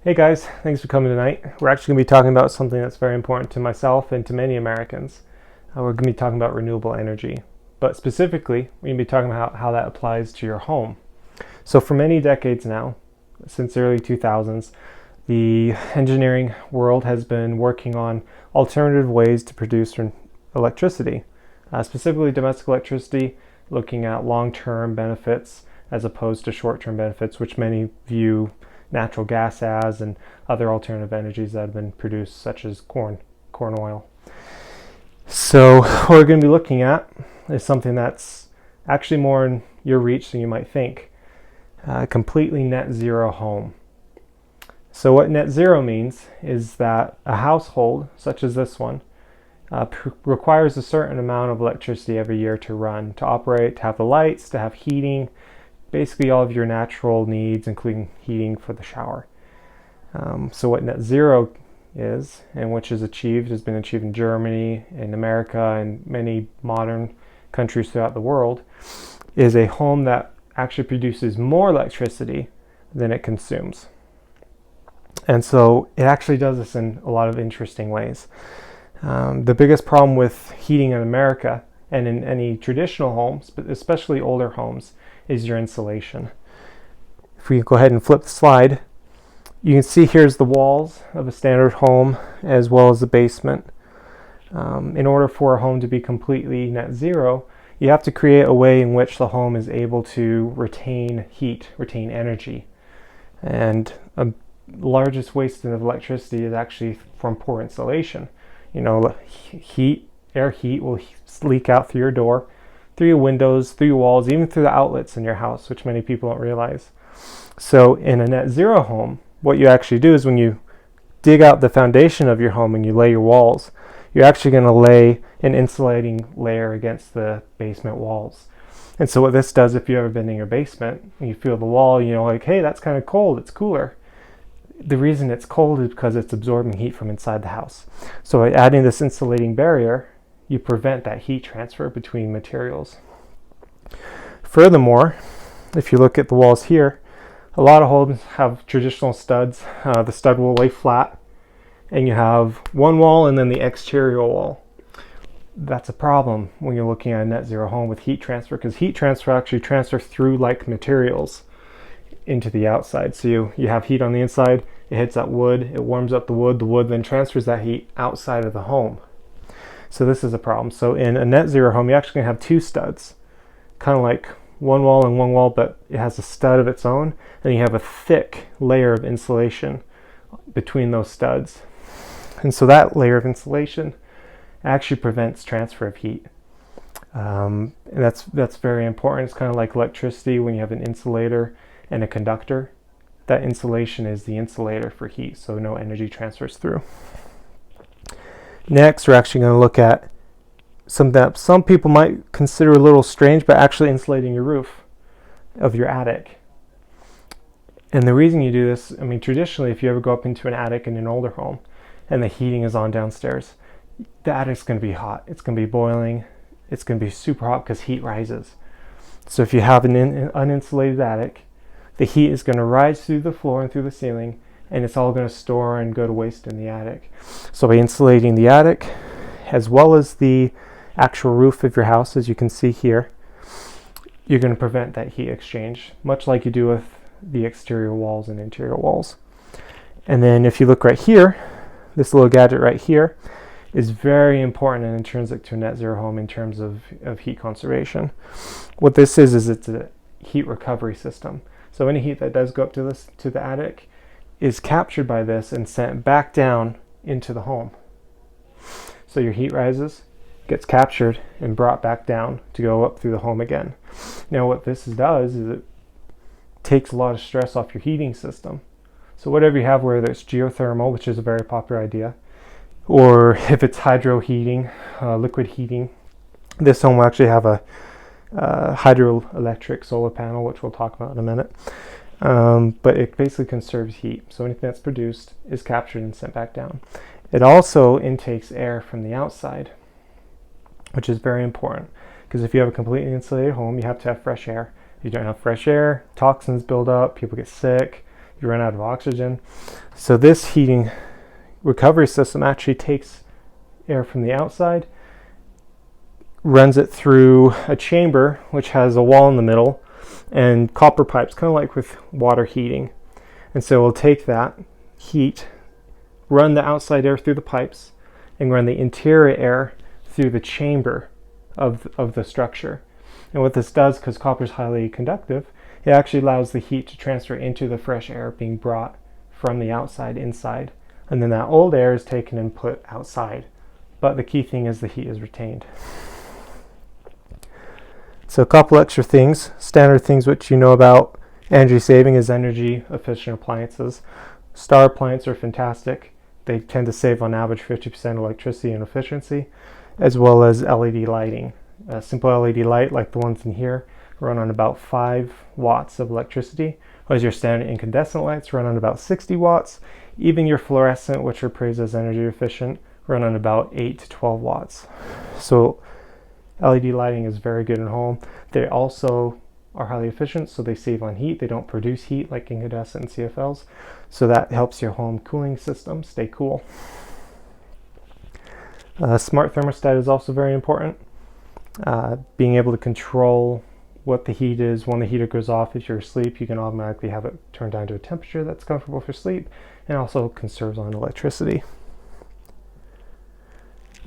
Hey guys, thanks for coming tonight. We're actually going to be talking about something that's very important to myself and to many Americans. We're going to be talking about renewable energy, but specifically, we're going to be talking about how that applies to your home. So for many decades now, since the early 2000s, the engineering world has been working on alternative ways to produce electricity, specifically domestic electricity, looking at long-term benefits as opposed to short-term benefits, which many view natural gas as, and other alternative energies that have been produced, such as corn oil. So what we're going to be looking at is something that's actually more in your reach than you might think. Completely net zero home. So what net zero means is that a household, such as this one, requires a certain amount of electricity every year to run, to operate, to have the lights, to have heating, basically all of your natural needs, including heating for the shower. So what net zero is, and which is achieved, has been achieved in Germany, in America, and many modern countries throughout the world, is a home that actually produces more electricity than it consumes. And so it actually does this in a lot of interesting ways. The biggest problem with heating in America and in any traditional homes, but especially older homes, is your insulation. If we go ahead and flip the slide, you can see here's the walls of a standard home as well as the basement. In order for a home to be completely net zero, you have to create a way in which the home is able to retain heat, retain energy. And a largest waste of electricity is actually from poor insulation. Air heat will leak out through your door, through your windows, through your walls, even through the outlets in your house, which many people don't realize. So in a net zero home, what you actually do is when you dig out the foundation of your home and you lay your walls, you're actually going to lay an insulating layer against the basement walls. And so what this does, if you've ever been in your basement and you feel the wall, like, hey, that's kind of cold, it's cooler. The reason it's cold is because it's absorbing heat from inside the house. So by adding this insulating barrier, you prevent that heat transfer between materials. Furthermore, if you look at the walls here, a lot of homes have traditional studs. The stud will lay flat, and you have one wall and then the exterior wall. That's a problem when you're looking at a net zero home with heat transfer, because heat transfer actually transfers through like materials into the outside. So you have heat on the inside, it hits that wood, it warms up the wood then transfers that heat outside of the home. So this is a problem. So in a net zero home, you're actually going to have two studs, kind of like one wall and one wall, but it has a stud of its own, and you have a thick layer of insulation between those studs. And so that layer of insulation actually prevents transfer of heat. And that's very important. It's kind of like electricity when you have an insulator and a conductor. That insulation is the insulator for heat, so no energy transfers through. Next, we're actually going to look at something that some people might consider a little strange, but actually insulating your roof of your attic. And the reason you do this, traditionally, if you ever go up into an attic in an older home and the heating is on downstairs, the attic's going to be hot. It's going to be boiling. It's going to be super hot because heat rises. So if you have an uninsulated attic, the heat is going to rise through the floor and through the ceiling, and it's all going to store and go to waste in the attic. So by insulating the attic, as well as the actual roof of your house, as you can see here, you're going to prevent that heat exchange, much like you do with the exterior walls and interior walls. And then if you look right here, this little gadget right here is very important and intrinsic to a net zero home in terms of heat conservation. What this is it's a heat recovery system. So any heat that does go up to the attic is captured by this and sent back down into the home. So your heat rises, gets captured and brought back down to go up through the home again. Now what this does is it takes a lot of stress off your heating system. So whatever you have, whether it's geothermal, which is a very popular idea, or if it's hydro heating, liquid heating, this home will actually have a hydroelectric solar panel, which we'll talk about in a minute. But it basically conserves heat. So anything that's produced is captured and sent back down. It also intakes air from the outside, which is very important, because if you have a completely insulated home, you have to have fresh air. If you don't have fresh air, toxins build up, people get sick, you run out of oxygen. So this heating recovery system actually takes air from the outside, runs it through a chamber which has a wall in the middle and copper pipes, kind of like with water heating. And so we'll take that heat, run the outside air through the pipes, and run the interior air through the chamber of the structure. And what this does, because copper is highly conductive, it actually allows the heat to transfer into the fresh air being brought from the outside inside. And then that old air is taken and put outside. But the key thing is the heat is retained. So a couple extra things, standard things which you know about energy saving is energy efficient appliances. Star appliances are fantastic. They tend to save on average 50% electricity and efficiency, as well as LED lighting. A simple LED light like the ones in here run on about 5 watts of electricity, whereas your standard incandescent lights run on about 60 watts. Even your fluorescent, which are praised as energy efficient, run on about 8 to 12 watts. So LED lighting is very good in home. They also are highly efficient, so they save on heat. They don't produce heat like incandescent and CFLs, so that helps your home cooling system stay cool. Smart thermostat is also very important. Being able to control what the heat is when the heater goes off. If you're asleep, you can automatically have it turned down to a temperature that's comfortable for sleep, and also conserves on electricity.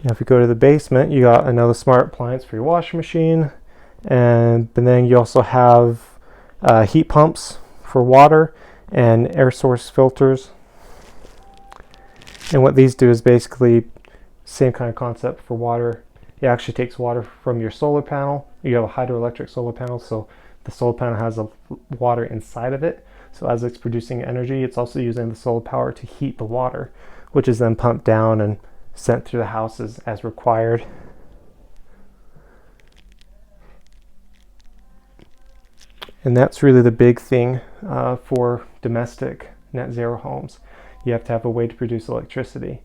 Now if you go to the basement, you got another smart appliance for your washing machine, and then you also have heat pumps for water and air source filters. And what these do is basically same kind of concept for water. It actually takes water from your solar panel. You have a hydroelectric solar panel, so the solar panel has a water inside of it. So as it's producing energy, it's also using the solar power to heat the water, which is then pumped down and sent through the houses as required. And that's really the big thing for domestic net zero homes. You have to have a way to produce electricity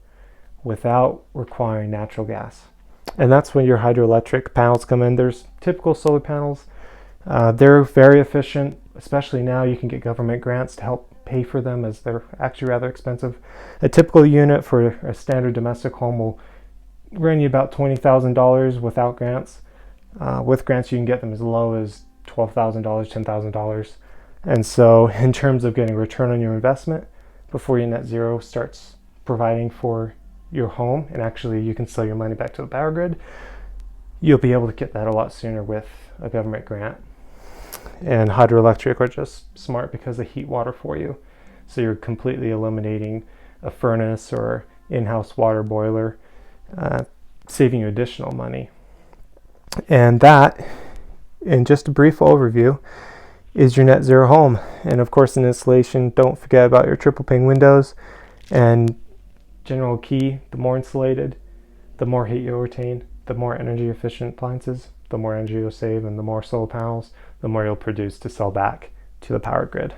without requiring natural gas. And that's when your hydroelectric panels come in. There's typical solar panels. They're very efficient, especially now you can get government grants to help pay for them, as they're actually rather expensive. A typical unit for a standard domestic home will run you about $20,000 without grants. With grants, you can get them as low as $12,000, $10,000. And so in terms of getting return on your investment before your net zero starts providing for your home, and actually you can sell your money back to the power grid, you'll be able to get that a lot sooner with a government grant. And hydroelectric are just smart because they heat water for you. So you're completely eliminating a furnace or in-house water boiler, saving you additional money. And that, in just a brief overview, is your net zero home. And of course, in installation, don't forget about your triple pane windows. And general key, the more insulated, the more heat you'll retain, the more energy efficient appliances, the more energy you'll save, and the more solar panels, the more you'll produce to sell back to the power grid.